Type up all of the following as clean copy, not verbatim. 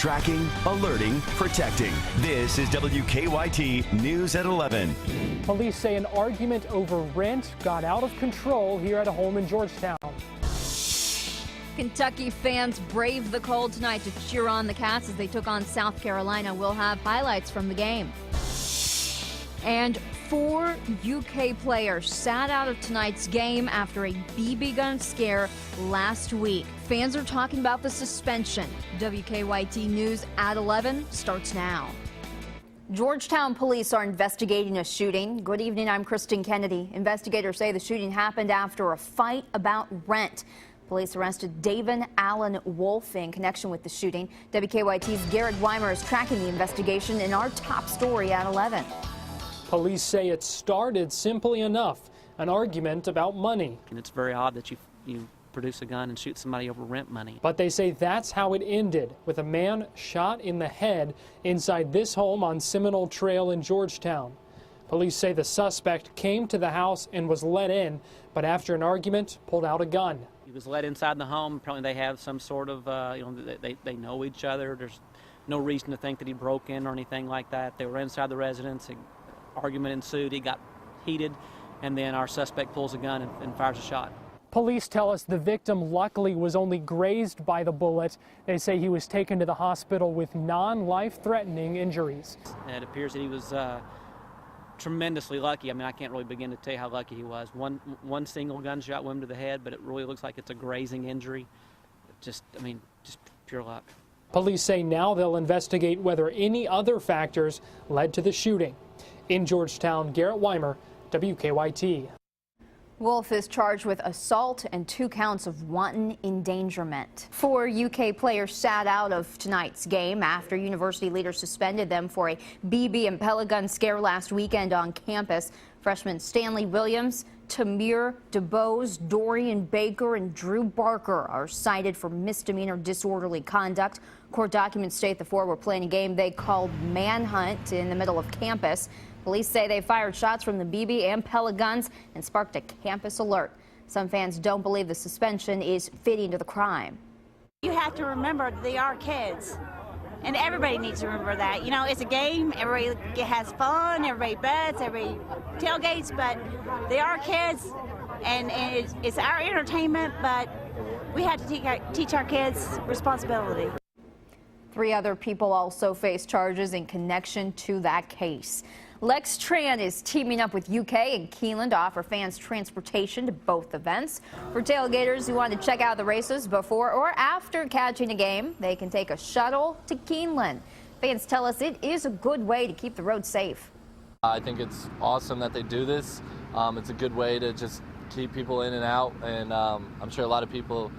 Tracking, alerting, protecting. This is WKYT News at 11. Police say an argument over rent got out of control here at a home in Georgetown. Kentucky fans braved the cold tonight to cheer on the Cats as they took on South Carolina. We'll have highlights from the game. And 4 UK players sat out of tonight's game after a BB gun scare last week. Fans are talking about the suspension. WKYT News at 11 starts now. Georgetown police are investigating a shooting. Good evening, I'm Kristen Kennedy. Investigators say the shooting happened after a fight about rent. Police arrested David Allen Wolf in connection with the shooting. WKYT's Garrett Weimer is tracking the investigation in our top story at 11. Police say it started simply enough, an argument about money. And it's very odd that you produce a gun and shoot somebody over rent money. But they say that's how it ended, with a man shot in the head inside this home on Seminole Trail in Georgetown. Police say the suspect came to the house and was let in, but after an argument, pulled out a gun. He was let inside the home. Apparently they have some sort of, they know each other. There's no reason to think that he broke in or anything like that. They were inside the residence. An argument ensued. He got heated, and then our suspect pulls a gun and fires a shot. Police tell us the victim luckily was only grazed by the bullet. They say he was taken to the hospital with non-life-threatening injuries. It appears that he was tremendously lucky. I mean, I can't really begin to tell you how lucky he was. One single gunshot went him to the head, but it really looks like it's a grazing injury. Just pure luck. Police say now they'll investigate whether any other factors led to the shooting. In Georgetown, Garrett Weimer, WKYT. Wolf is charged with assault and 2 counts of wanton endangerment. 4 UK players sat out of tonight's game after university leaders suspended them for a BB and pellet gun scare last weekend on campus. Freshmen Stanley Williams, Tamir DeBose, Dorian Baker, and Drew Barker are cited for misdemeanor disorderly conduct. Court documents state the 4 were playing a game they called Manhunt in the middle of campus. Police say they fired shots from the BB and pellet guns and sparked a campus alert. Some fans don't believe the suspension is fitting to the crime. You have to remember they are kids, and everybody needs to remember that. You know, it's a game, everybody has fun, everybody bets, everybody tailgates, but they are kids, and it's our entertainment, but we have to teach our kids responsibility. 3 other people also face charges in connection to that case. Lex Tran is teaming up with UK and Keeneland to offer fans transportation to both events. For tailgaters who want to check out the races before or after catching a game, they can take a shuttle to Keeneland. Fans tell us it is a good way to keep the road safe. I think it's awesome that they do this. It's a good way to just keep people in and out, and I'm sure a lot of people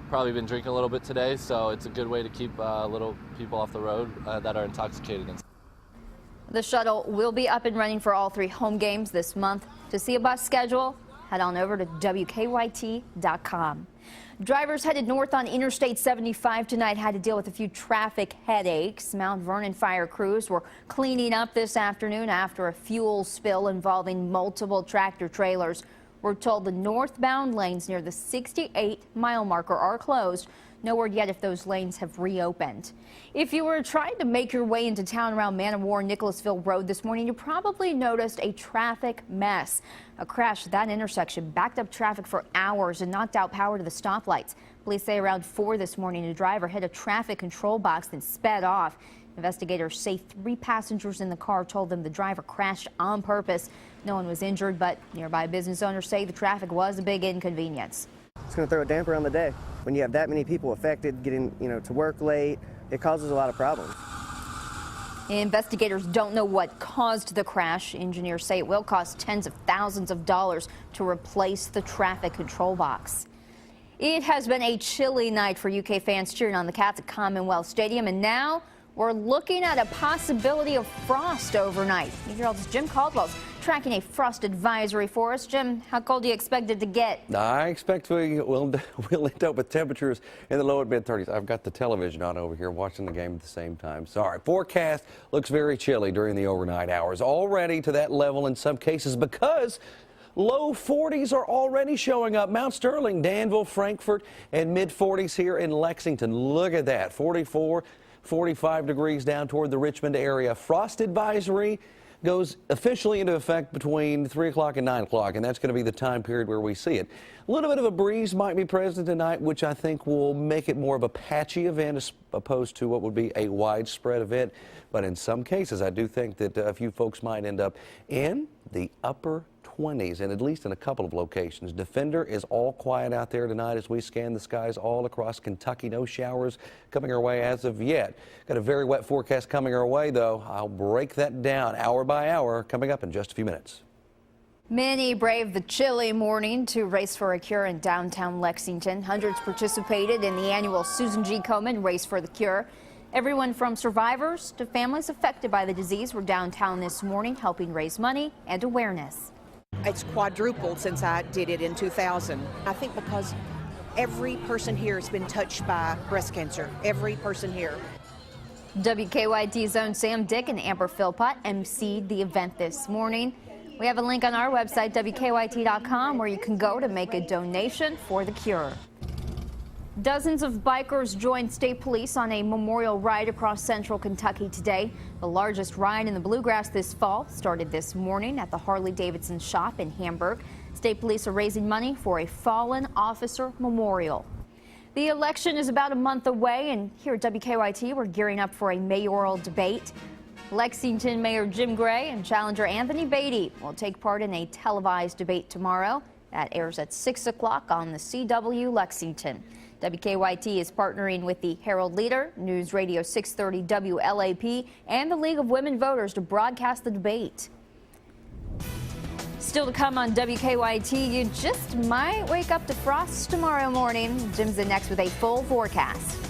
probably been drinking a little bit today, so it's a good way to keep little people off the road that are intoxicated. The shuttle will be up and running for all 3 home games this month. To see a bus schedule, head on over to WKYT.com. Drivers headed north on Interstate 75 tonight had to deal with a few traffic headaches. Mount Vernon fire crews were cleaning up this afternoon after a fuel spill involving multiple tractor trailers. We're told the northbound lanes near the 68-mile marker are closed. No word yet if those lanes have reopened. If you were trying to make your way into town around Man of War Nicholasville Road this morning, you probably noticed a traffic mess. A crash at that intersection backed up traffic for hours and knocked out power to the stoplights. Police say around 4 this morning, a driver hit a traffic control box and sped off. Investigators say 3 passengers in the car told them the driver crashed on purpose. No one was injured, but nearby business owners say the traffic was a big inconvenience. It's going to throw a damper on the day. When you have that many people affected, getting to work late, it causes a lot of problems. Investigators don't know what caused the crash. Engineers say it will cost tens of thousands of dollars to replace the traffic control box. It has been a chilly night for UK fans cheering on the Cats at Commonwealth Stadium, and now we're looking at a possibility of frost overnight. Meteorologist Jim Caldwell's tracking a frost advisory for us. Jim, how cold do you expect it to get? I expect we'll end up with temperatures in the low and mid-30s. I've got the television on over here watching the game at the same time. Sorry. Forecast looks very chilly during the overnight hours. Already to that level in some cases because low 40s are already showing up. Mount Sterling, Danville, Frankfort, and mid-40s here in Lexington. Look at that. 44. 45 degrees down toward the Richmond area. Frost advisory goes officially into effect between 3 o'clock and 9 o'clock, and that's going to be the time period where we see it. A little bit of a breeze might be present tonight, which I think will make it more of a patchy event as opposed to what would be a widespread event. But in some cases, I do think that a few folks might end up in the upper 20s, and at least in a couple of locations. Defender is all quiet out there tonight as we scan the skies all across Kentucky. No showers coming our way as of yet. Got a very wet forecast coming our way, though. I'll break that down hour by hour coming up in just a few minutes. Many braved the chilly morning to race for a cure in downtown Lexington. Hundreds participated in the annual Susan G. Komen Race for the Cure. Everyone from survivors to families affected by the disease were downtown this morning helping raise money and awareness. It's quadrupled since I did it in 2000. I think because every person here has been touched by breast cancer. Every person here. WKYT's own Sam Dick and Amber Philpott emceed the event this morning. We have a link on our website, WKYT.com, where you can go to make a donation for the cure. Dozens of bikers joined state police on a memorial ride across central Kentucky today. The largest ride in the bluegrass this fall started this morning at the Harley-Davidson shop in Hamburg. State police are raising money for a fallen officer memorial. The election is about a month away, and here at WKYT, we're gearing up for a mayoral debate. Lexington Mayor Jim Gray and challenger Anthony Beatty will take part in a televised debate tomorrow. That airs at 6 o'clock on the CW Lexington. WKYT is partnering with the Herald Leader, News Radio 630 WLAP, and the League of Women Voters to broadcast the debate. Still to come on WKYT, you just might wake up to frost tomorrow morning. Jim's in next with a full forecast.